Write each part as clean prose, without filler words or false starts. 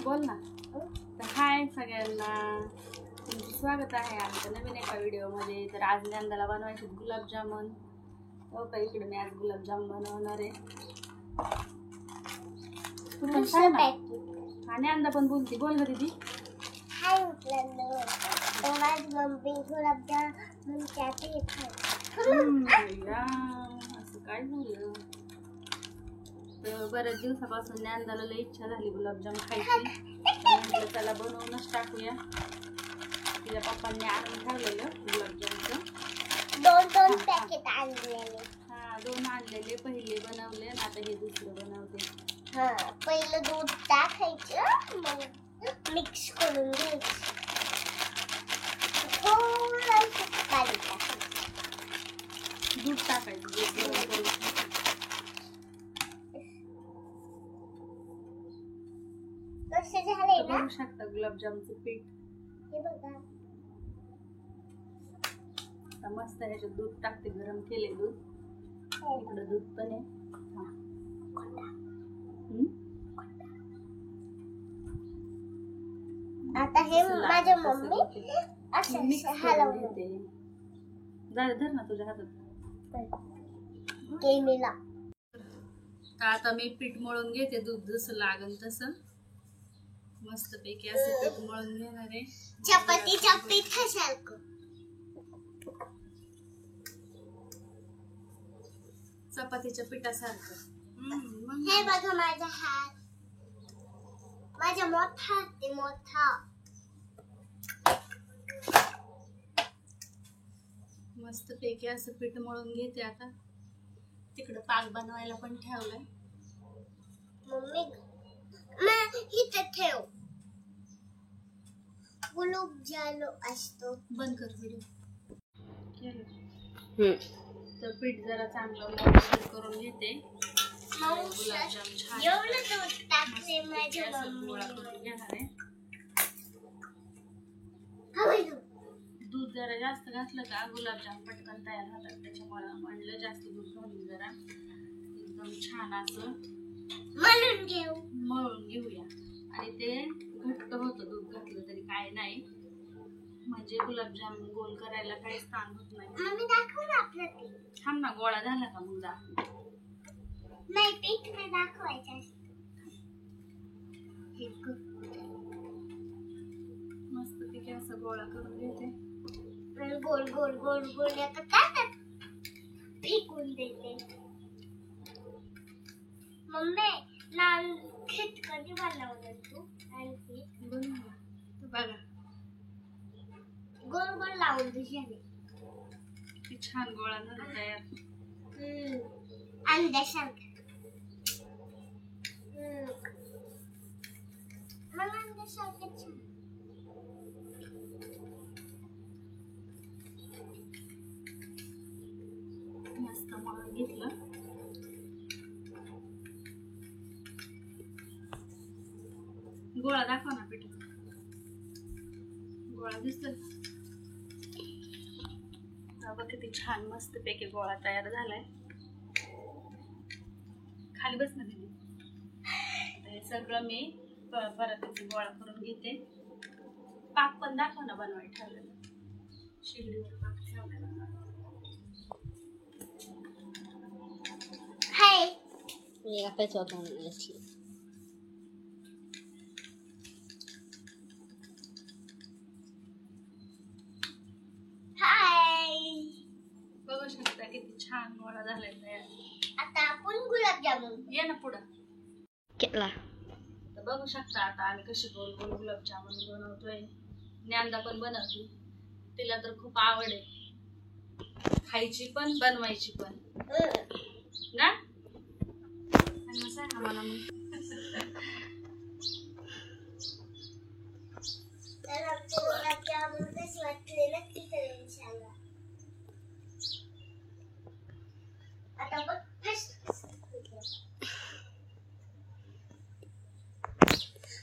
बोल ना. तर हाय सगळ्यांना, तुमचं स्वागत आहे आमच्या नवीन एका व्हिडिओमध्ये. तर आज नंदाला बनवायचे गुलाबजामुन. हो का, इकडे मी आज गुलाबजाम बनवणार आहे. तू पण सांग ना. आणि नंदा पण बोलती. बोल ग दीदी. हाय मित्रांनो, आज मम्मी गुलाबजामुन खाते. असं काय झालं? तर बऱ्याच दिवसापासून नंदाला लई इच्छा झाली गुलाबजाम खायची. म्हटलं त्याला बनवूनच टाकूया. तिच्या पप्पांनी आणून ठेवलेलं गुलाबजामचं दोन पॅकेट आणलेले. हा, 2 आणलेले. पहिले बनवले आणि आता हे दुसरं बनवते. हा, पहिलं दूध टाकायचं, मग मिक्स करून घ्यायचं. थोडंसं पाणी टाकायचं. दूध टाकायचं. कसं झालंय ना? बघू शकता गुलाबजामचं पीठ. हे बघा. आता मस्त ह्याच्यात दूध टाकते, गरम केले दूध. इकडं दूध पण आहे. आता हे माझ्या मम्मी असं हलवते. धर ना तुझ्या हातात. केलेला. तर आता मी पीठ मळून घेते. दूध जसं लागल तसं मस्त पैकी असं पीठ मळून घेणार आहे. चपातीच्या पिठासारखं. चपातीच्या पिठासारखं. हे बघा माझा हात. माझा मोठा हात आहे, मोठा. मस्त पैकी असं पीठ मळून घेते. आता तिकडं पाक बनवायला पण ठेवलंय. मम्मी इथं ठेव. गुलाबजाम असतो. बंद कर व्हिडिओ. तर पीठ जरा चांगलं मऊ करून घेते. गुलाबजाम छान एवढं दूध टाकते माझ्या गोळा करून घेणार आहे. मम्मी. दूध जरा जास्त घातलं का गुलाबजाम पटकन तयार होतात. त्याच्यामुळे म्हणलं जास्त दूध घालून जरा एकदम छान असं मळून घेऊया. आणि ते घट्ट होतं दूध घातलं तरी काय नाही, म्हणजे गुलाबजाम गोल करायला काहीच ताण होत नाही. मम्मी दाखव ना आपलं पीठ. थांब ना, गोळा झाला का मग दाखव. नाही, पीठ नाही दाखवायचं. मस्त पैकी असं गोळा करून घेते. गोल गोल गोल गोल काय फेकून देते. मम्मी लाल खीट कधी बनवलं तू? बघा गोल गोल लावून तुझ्याने. किती छान गोळा झाला तयार. अंड्यासारखं. मग अंड्यासारखं छान. मस्त मळून घेतलं. गोळा दाखव ना पिठाचा. गोळा दिसतोय बघा किती छान मस्त पैकी गोळा तयार झालाय. खाली बस ना दिदी. हे सगळं मी परत गोळा करून घेते. पाक पण दाखव ना बनवायला ठेवलेलं. शिगडीवर पाक ठेवलेला. हाय. मी काहीच होत नाही. बघू शकता किती छान गोळा झालाय तयार. आता आपण गुलाबजामुन. ये ना पुढं. केला. तर बघू शकता आता आम्ही कशी गोल गोल गुलाबजामुन बनवतोय. नंदा पण बनवते. तिला तर खूप आवड आहे खायची पण बनवायची पण ना. आम्हाला तर आमचे गुलाबजामुन कसे वाटले नक्की करून सांगा. आता बघ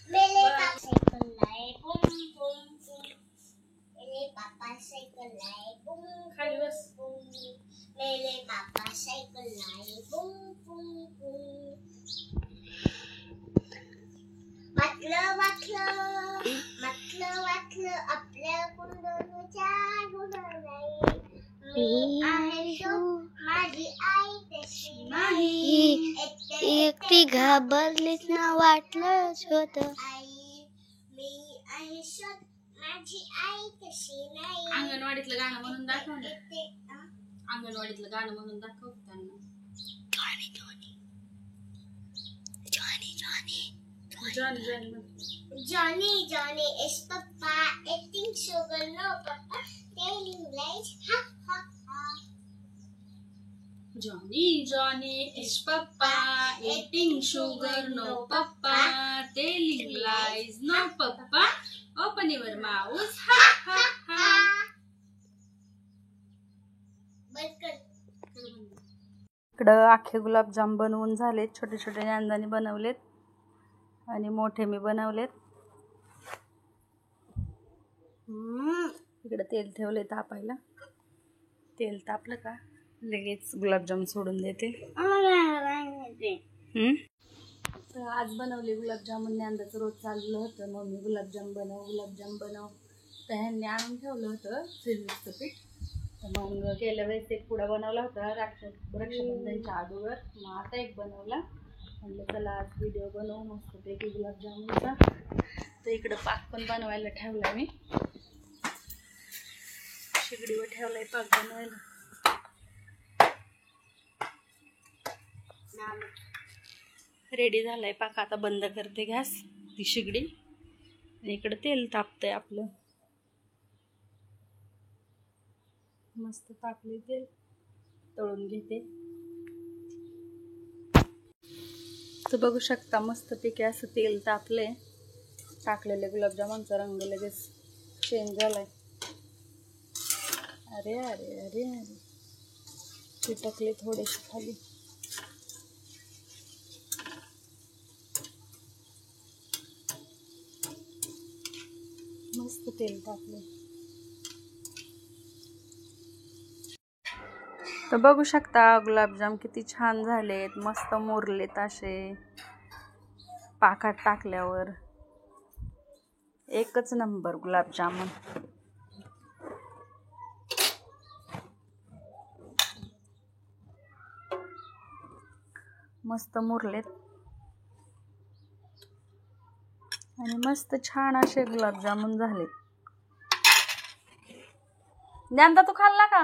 मेरे पापा साइकिल लाए बूम बूम बूम. मेरे पापा साइकिल लाए बूम खाली बस. बूम. मेरे पापा साइकिल लाए बूम बूम बूम. वाटलं आपल्या कुंडलीच्या गुणाबाई. मी आहे शोक, माझी आई तशी नाही. एकटी घाबरलीच ना वाटलंच होत. आई मी आहे शोक, माझी आई तशी नाही. अंगणवाडीतलं गाणं म्हणून दाखव ना. अंगणवाडीतलं गाणं म्हणून दाखव त्यांना. जॉनी जॉनी म्हण. Johnny is Papa eating sugar, no Papa telling lies, ha ha ha. Johnny is Papa eating sugar, no Papa telling lies, no Papa open your mouth, ha ha ha. इकडं अख्खे गुलाबजाम बनवून झालेत. छोटे छोटे ज्ञानदानी बनवलेत आणि मोठे मी बनवलेत. इकडं तेल ठेवले तापायला. तेल तापलं का लगेच गुलाबजाम सोडून देते. तर आज बनवले गुलाबजामुन. ज्ञानदाचं रोज चाललं होतं मम्मी गुलाबजाम बनव. तर ह्यांनी आणून ठेवलं होतं फ्रीजचं पीठ. तर मग गेल्या वेळेस एक पुडा बनवला होता रक्षाबंधनच्या अगोदर. मग आता एक बनवला. म्हणलं चला आज व्हिडिओ बनवू मस्तपैकी गुलाबजामुनचा. तर इकडं पाक पण बनवायला ठेवला मी. शिगडीवर ठेवलाय पाक बनवायला. रेडी झालाय पाक. आता बंद करते गॅस ती शिगडी. आणि इकडं तेल तापतंय आपलं. मस्त तापले तेल. तळून घेते. तर बघू शकता मस्तपैकी असं तेल तापले. टाकलेले गुलाबजामुनचा रंग लगेच चेंज झालाय. अरे अरे अरे अरे चिटकले थोडेसे खाली. मस्त तेल टाकले. तर बघू शकता गुलाबजाम किती छान झालेत. मस्त मुरलेत असे पाकात टाकल्यावर. एकच नंबर गुलाबजामुन. मस्त मुरलेत आणि मस्त छान असे गुलाबजामुन झालेत. ज्ञानदा तू खाल्ला का?